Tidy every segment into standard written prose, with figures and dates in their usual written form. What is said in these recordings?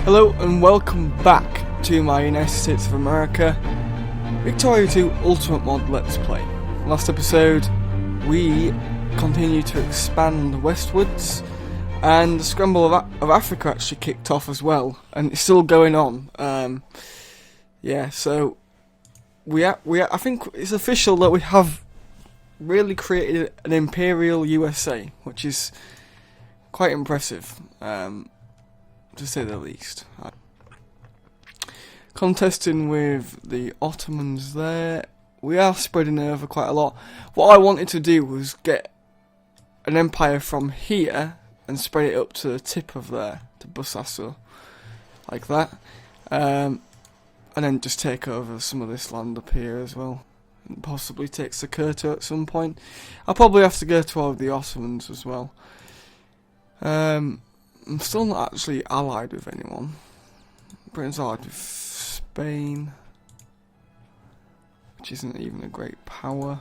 Hello and welcome back to my United States of America Victoria 2 Ultimate Mod Let's Play. Last episode we continued to expand westwards, and the Scramble of Africa actually kicked off as well, and it's still going on. Yeah, so I think it's official that we have really created an Imperial USA, which is quite impressive, to say the least. Contesting with the Ottomans there. We are spreading over quite a lot. What I wanted to do was get an empire from here and spread it up to the tip of there, to Busasso, like that. And then just take over some of this land up here as well. And possibly take Sakurto at some point. I'll probably have to go to all of the Ottomans as well. I'm still not actually allied with anyone. Britain's allied with Spain, which isn't even a great power.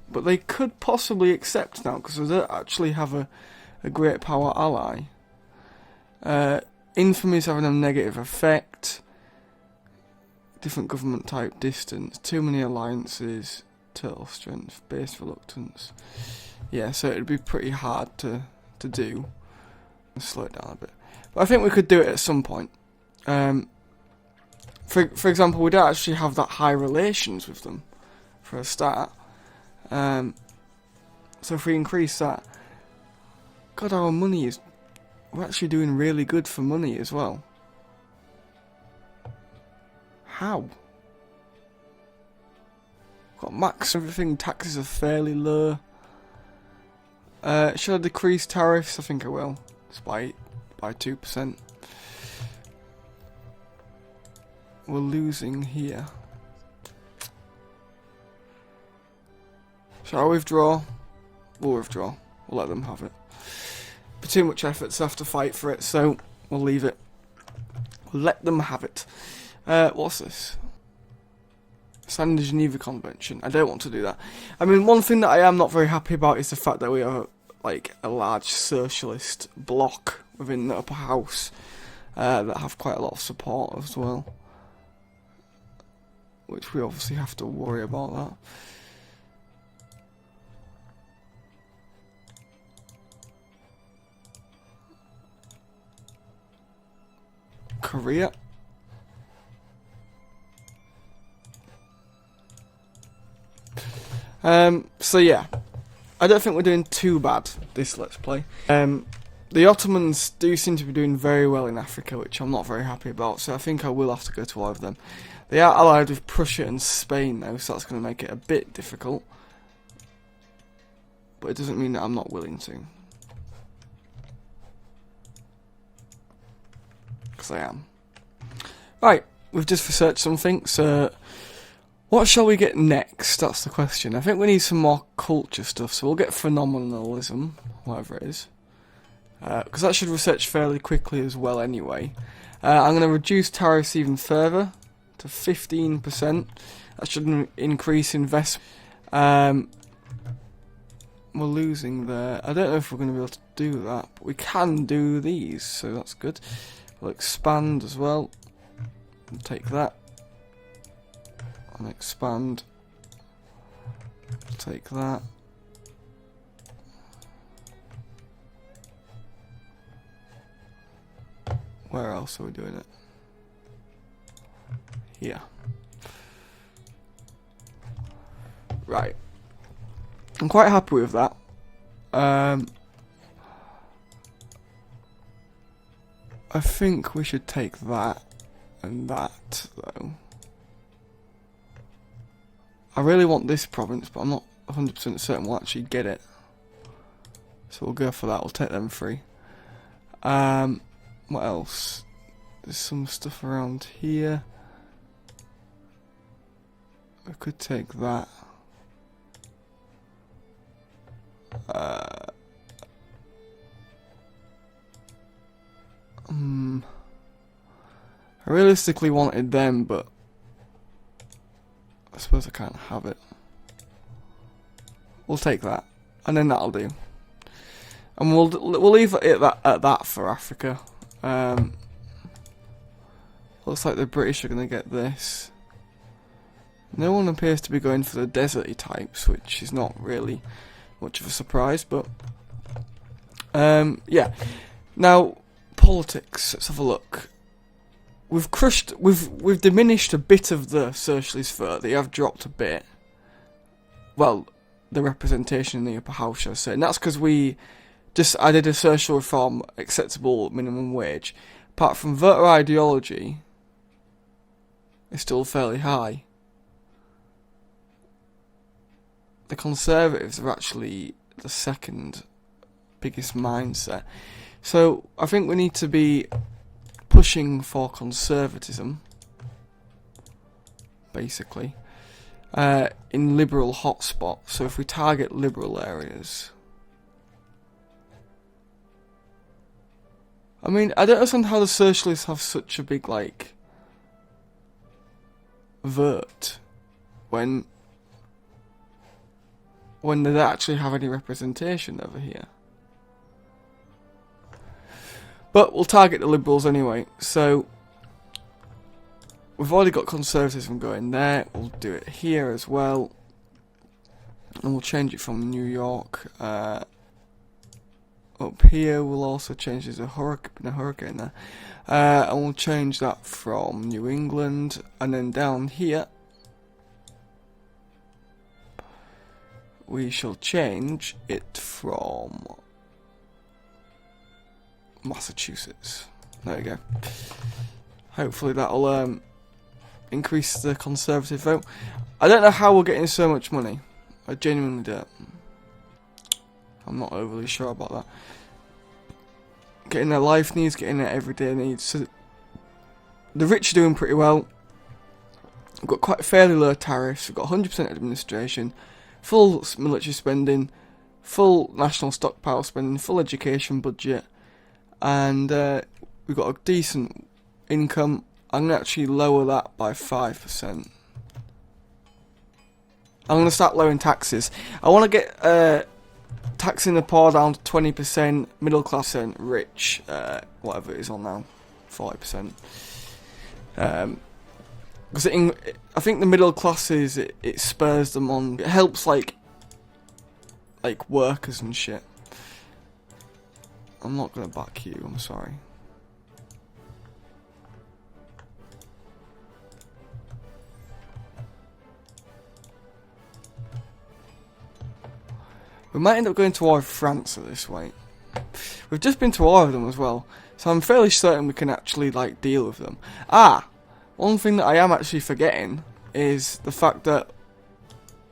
But they could possibly accept now, because they don't actually have a great power ally. Infamy is having a negative effect. Different government type, distance, too many alliances, total strength, base reluctance. Yeah, so it'd be pretty hard to do. Slow it down a bit. But I think we could do it at some point. For example, we don't actually have that high relations with them, for a start. So if we increase that, God, our money is... We're actually doing really good for money as well. How? Got max everything, taxes are fairly low. Should I decrease tariffs? I think I will. It's by 2%. We're losing here. Shall I withdraw? We'll withdraw. We'll let them have it. But too much effort to have to fight for it, so we'll leave it. We'll let them have it. What's this? Signing the Geneva Convention. I don't want to do that. I mean, one thing that I am not very happy about is the fact that we are like a large socialist bloc within the upper house that have quite a lot of support as well, which we obviously have to worry about that. Korea. So yeah, I don't think we're doing too bad this Let's Play. The Ottomans do seem to be doing very well in Africa, which I'm not very happy about, so I think I will have to go to all of them. They are allied with Prussia and Spain though, so that's going to make it a bit difficult. But it doesn't mean that I'm not willing to. Because I am. Right, we've just researched something, so... What shall we get next? That's the question. I think we need some more culture stuff, so we'll get phenomenalism, whatever it is. Because that should research fairly quickly as well anyway. I'm going to reduce tariffs even further to 15%. That should increase investment. We're losing there. I don't know if we're going to be able to do that, but we can do these, so that's good. We'll expand as well. We'll take that. And expand. Take that. Where else are we doing it? Here. Right. I'm quite happy with that. I think we should take that and that though. I really want this province, but I'm not 100% certain we'll actually get it. So we'll go for that, we'll take them free. What else? There's some stuff around here. I could take that. I realistically wanted them, but I suppose I can't have it. We'll take that, and then that'll do. And we'll leave it at that for Africa. Looks like the British are going to get this. No one appears to be going for the deserty types, which is not really much of a surprise, but yeah. Now, politics. Let's have a look. We've diminished a bit of the socialist vote. They have dropped a bit. Well, the representation in the upper house, shall I say, and that's because I did a social reform, acceptable minimum wage. Apart from voter ideology, it's still fairly high. The Conservatives are actually the second biggest mindset. So I think we need to be pushing for conservatism, basically, in liberal hotspots. So if we target liberal areas, I mean, I don't understand how the socialists have such a big, like, vote when they don't actually have any representation over here. But we'll target the liberals anyway. So we've already got conservatism going there. We'll do it here as well, and we'll change it from New York. Up here we'll also change. There's a hurricane there, and we'll change that from New England, and then down here we shall change it from Massachusetts. There we go. Hopefully that'll increase the conservative vote. I don't know how we're getting so much money. I genuinely don't. I'm not overly sure about that. Getting their life needs, getting their everyday needs. So the rich are doing pretty well. We've got quite fairly low tariffs. We've got 100% administration, full military spending, full national stockpile spending, full education budget, and we've got a decent income. I'm going to actually lower that by 5%. I'm going to start lowering taxes. I want to get taxing the poor down to 20%, middle class and rich, whatever it is on now, 40%. Because I think the middle classes, it spurs them on. It helps like workers and shit. I'm not gonna back you. I'm sorry. We might end up going to war with France at this rate. We've just been to war with them as well, so I'm fairly certain we can actually like deal with them. One thing that I am actually forgetting is the fact that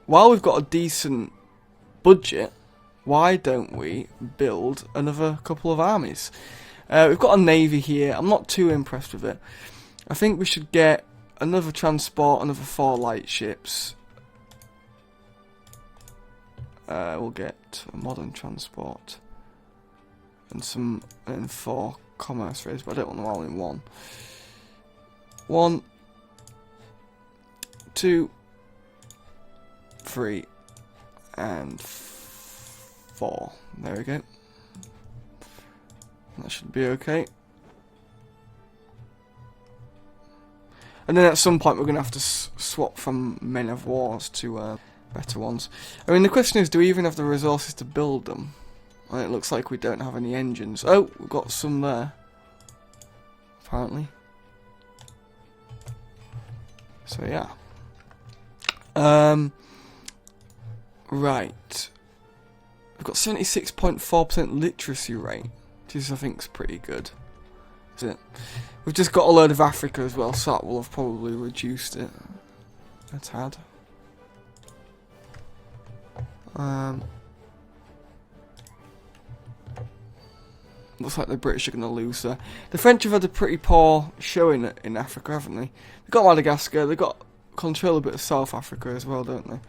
while we've got a decent budget, why don't we build another couple of armies? We've got a navy here. I'm not too impressed with it. I think we should get another transport, another 4 light ships. We'll get a modern transport and 4 commerce raids, but I don't want them all in one. 1, 2, 3, and 4. There we go. That should be okay. And then at some point we're going to have to swap from men of wars to better ones. I mean, the question is, do we even have the resources to build them? And it looks like we don't have any engines. Oh, we've got some there, apparently. So yeah. Right. We've got 76.4% literacy rate, which is, I think, is pretty good. Isn't it? We've just got a load of Africa as well, so that will have probably reduced it a tad. Looks like the British are going to lose there. The French have had a pretty poor showing in Africa, haven't they? They've got Madagascar, they've got control a bit of South Africa as well, don't they?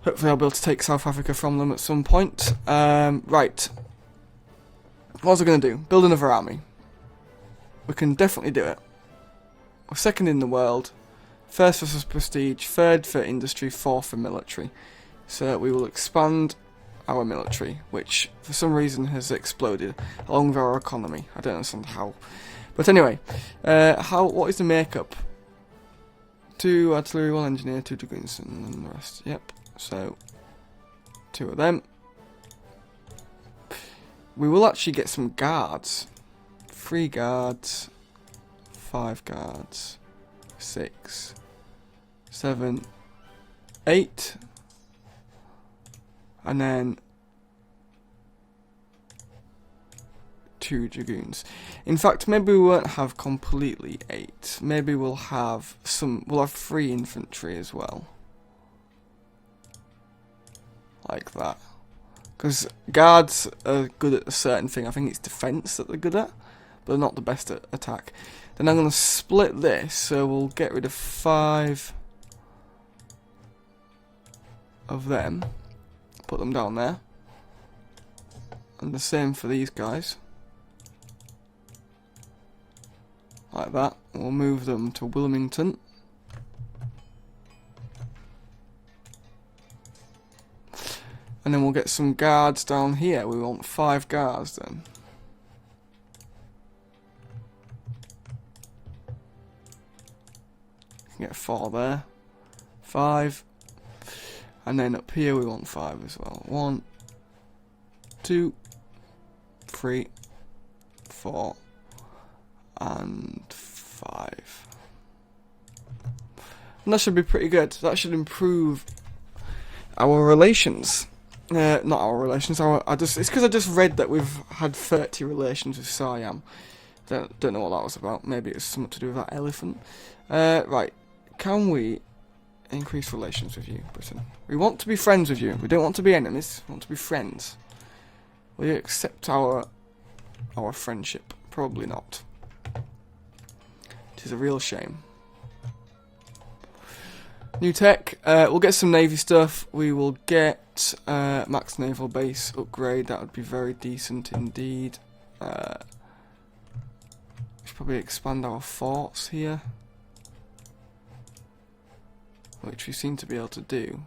Hopefully I'll be able to take South Africa from them at some point. Right. What was I going to do? Build another army. We can definitely do it. We're second in the world. First for prestige, third for industry, fourth for military. So we will expand our military, which for some reason has exploded along with our economy. I don't understand how. But anyway, what is the makeup? 2 artillery, 1 engineer, 2 dragoons, and then the rest. Yep. So 2 of them. We will actually get some guards. 3 guards, 5 guards, 6, 7, 8, and then 2 dragoons. In fact, maybe we won't have completely 8. Maybe we'll have 3 infantry as well. Like that. Because guards are good at a certain thing. I think it's defense that they're good at, but they're not the best at attack. Then I'm going to split this, so we'll get rid of 5 of them. Put them down there. And the same for these guys. Like that. We'll move them to Wilmington. And then we'll get some guards down here. We want 5 guards then. Get 4 there. 5. And then up here we want 5 as well. 1, 2, 3, 4, and 5. And that should be pretty good. That should improve our relations. Not our relations. It's because I just read that we've had 30 relations with Siam. Don't know what that was about. Maybe it's something to do with that elephant. Right. Can we increase relations with you, Britain? We want to be friends with you. We don't want to be enemies. We want to be friends. Will you accept our friendship? Probably not. It is a real shame. New tech. We'll get some navy stuff. We will get max naval base upgrade. That would be very decent indeed. We should probably expand our forts here, which we seem to be able to do.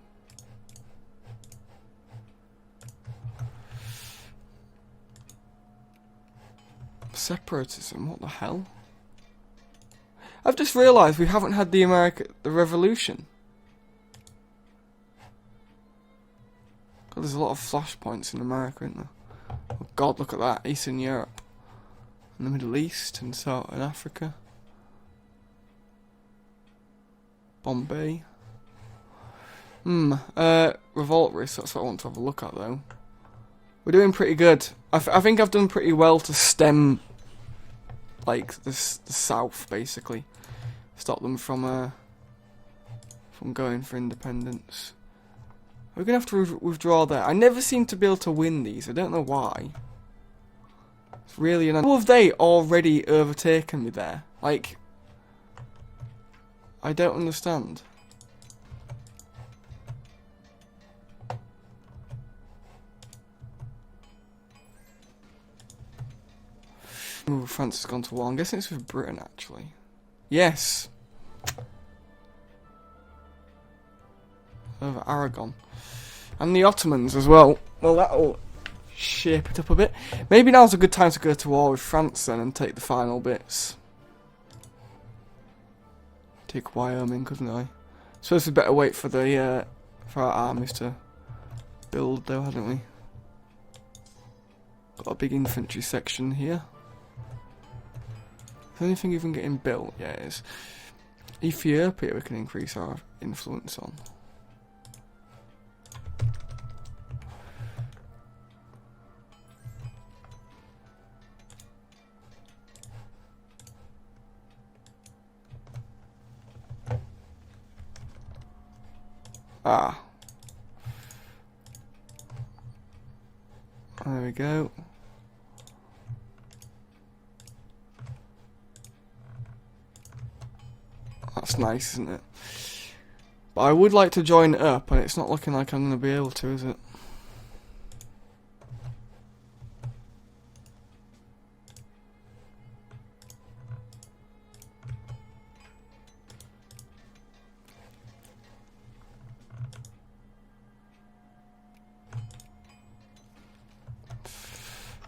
Separatism, what the hell? I've just realised we haven't had the revolution. God, there's a lot of flashpoints in America, isn't there? Oh God, look at that. Eastern Europe. And the Middle East and so in Africa. Bombay. Revolt risk, that's what I want to have a look at though. We're doing pretty good. I think I've done pretty well to stem, like, the south, basically. Stop them from going for independence. We're going to have to withdraw there. I never seem to be able to win these. I don't know why. It's really annoying. How have they already overtaken me there? Like, I don't understand. Ooh, France has gone to war. I'm guessing it's with Britain, actually. Yes. Over Aragon. And the Ottomans as well. Well, that'll shape it up a bit. Maybe now's a good time to go to war with France then and take the final bits. Take Wyoming, couldn't I? Suppose we better wait for the for our armies to build though, hadn't we? Got a big infantry section here. Is there anything even getting built? Yeah, it is. Ethiopia we can increase our influence on. Ah. There we go. That's nice, isn't it? But I would like to join it up, and it's not looking like I'm going to be able to, is it?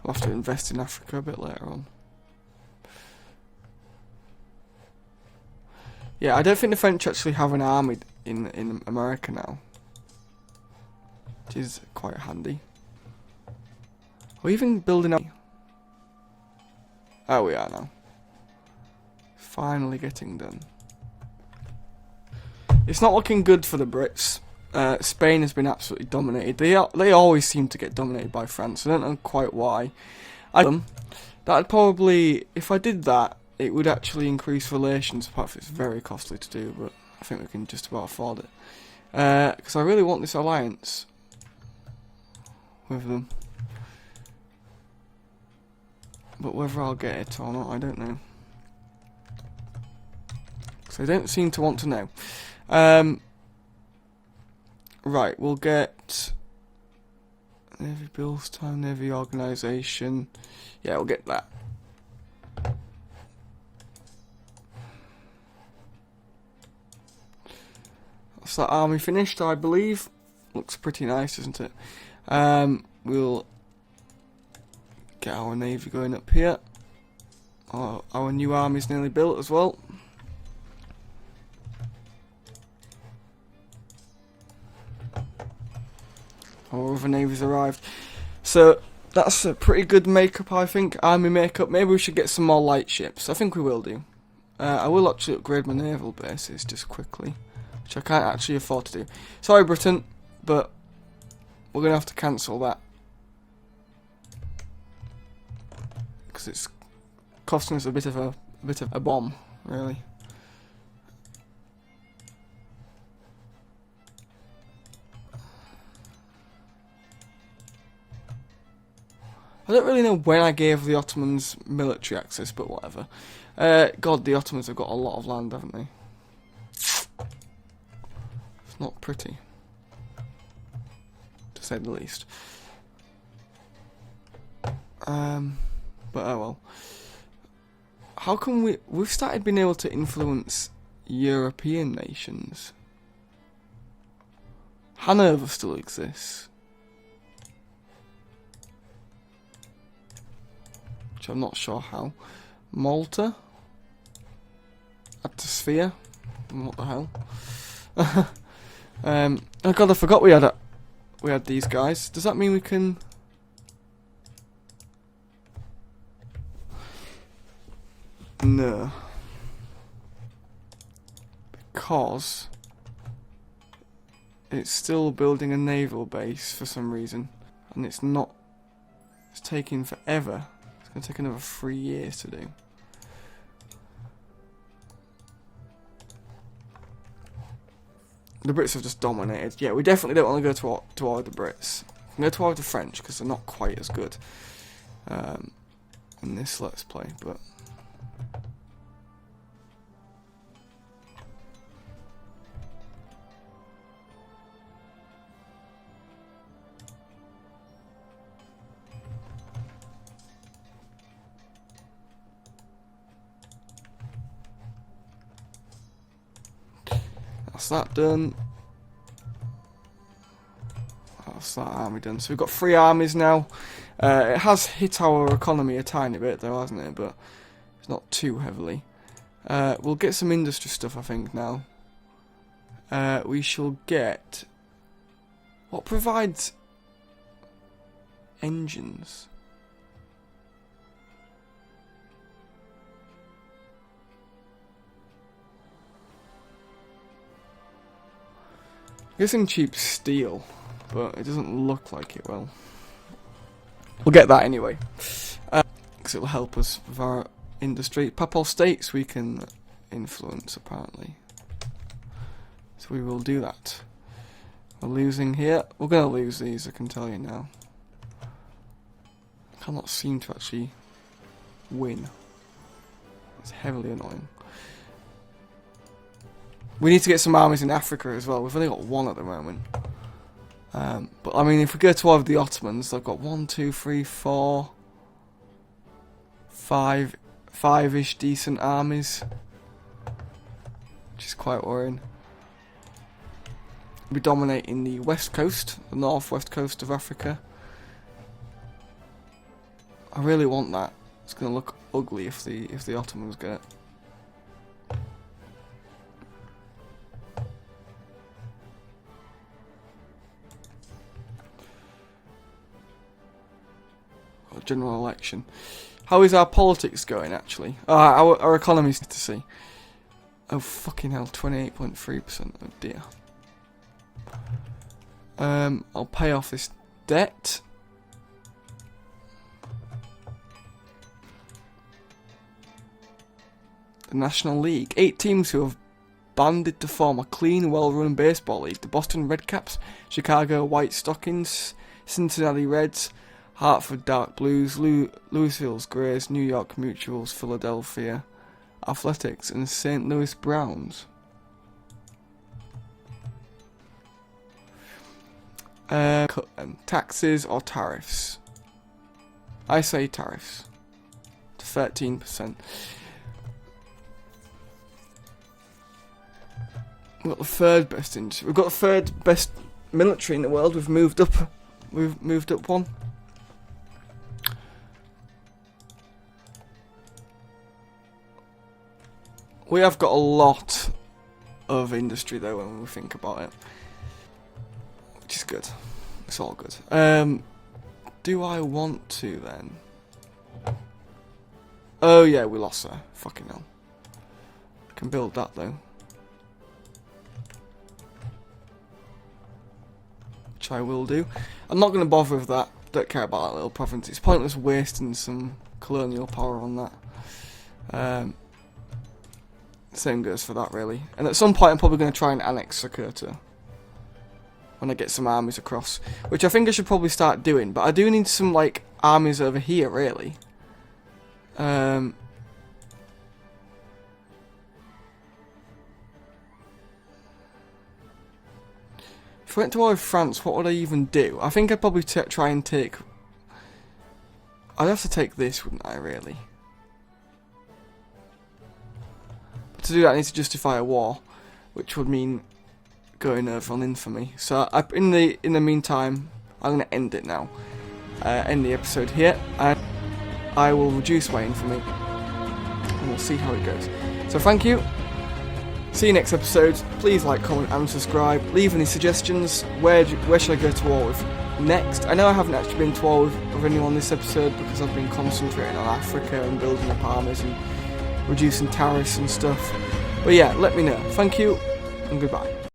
We'll have to invest in Africa a bit later on. Yeah, I don't think the French actually have an army in America now, which is quite handy. We're even building up. Oh, we are now. Finally getting done. It's not looking good for the Brits. Spain has been absolutely dominated. They always seem to get dominated by France. I don't know quite why. That'd probably, if I did that, it would actually increase relations. Apart from it's very costly to do, but I think we can just about afford it. Because I really want this alliance with them. But whether I'll get it or not, I don't know. So they don't seem to want to know. Right, we'll get Navy Bills Time, Navy Organisation. Yeah, we'll get that. That's that army finished, I believe. Looks pretty nice, isn't it? We'll get our navy going up here. Our new army's nearly built as well. Our other navy's arrived. So that's a pretty good makeup, I think. Army makeup. Maybe we should get some more light ships. I think we will do. I will actually upgrade my naval bases just quickly, which I can't actually afford to do. Sorry, Britain, but we're gonna have to cancel that because it's costing us a bit of a bomb, really. I don't really know when I gave the Ottomans military access, but whatever. God, the Ottomans have got a lot of land, haven't they? It's not pretty, to say the least. But oh well. How come we've started being able to influence European nations? Hanover still exists. I'm not sure how. Malta? Atmosphere? What the hell? Oh god, I forgot we had these guys. Does that mean we can? No. Because it's still building a naval base for some reason. And it's not. It's taking forever. It's going to take another 3 years to do. The Brits have just dominated. Yeah, we definitely don't want to go to war with the Brits. We can go to war with the French because they're not quite as good in this Let's Play. But that's that done. That's that army done. So we've got 3 armies now. It has hit our economy a tiny bit though, hasn't it? But it's not too heavily. We'll get some industry stuff, I think, now. We shall get... What provides engines? Guessing cheap steel, but it doesn't look like it will. We'll get that anyway, because it'll help us with our industry. Papal states we can influence, apparently. So we will do that. We're losing here. We're going to lose these, I can tell you now. I cannot seem to actually win. It's heavily annoying. We need to get some armies in Africa as well. We've only got 1 at the moment. But I mean, if we go to war with the Ottomans, they've got 1, 2, 3, 4, 5-ish decent armies, which is quite worrying. We'll be dominating the west coast, the northwest coast of Africa. I really want that. It's going to look ugly if the Ottomans get it. General election. How is our politics going, actually? Our economy's to see. Oh, fucking hell, 28.3%. Oh, dear. I'll pay off this debt. The National League. 8 teams who have banded to form a clean, well-run baseball league. The Boston Red Caps, Chicago White Stockings, Cincinnati Reds, Hartford Dark Blues, Louisville's Grays, New York Mutuals, Philadelphia Athletics, and St. Louis Browns. Taxes or tariffs? I say tariffs. To 13%. We've got the third best industry. We've got the third best military in the world. We've moved up. We've moved up one. We have got a lot of industry though when we think about it, which is good. It's all good. Do I want to then? Oh yeah, we lost her. Fucking hell. I can build that though. Which I will do. I'm not going to bother with that. Don't care about that little province. It's pointless wasting some colonial power on that. Same goes for that really. And at some point I'm probably going to try and annex Sakota when I get some armies across, which I think I should probably start doing, but I do need some like armies over here really. If I went to war with France, what would I even do? I think I'd probably try and take... I'd have to take this, wouldn't I, really? But to do that I need to justify a war, which would mean going over on infamy. So in the meantime, I'm going to end it now. End the episode here, and I will reduce my infamy, and we'll see how it goes. So thank you. See you next episode. Please like, comment and subscribe. Leave any suggestions. Where should I go to war with next? I know I haven't actually been to war with anyone this episode because I've been concentrating on Africa and building up armies and reducing tariffs and stuff. But yeah, let me know. Thank you and goodbye.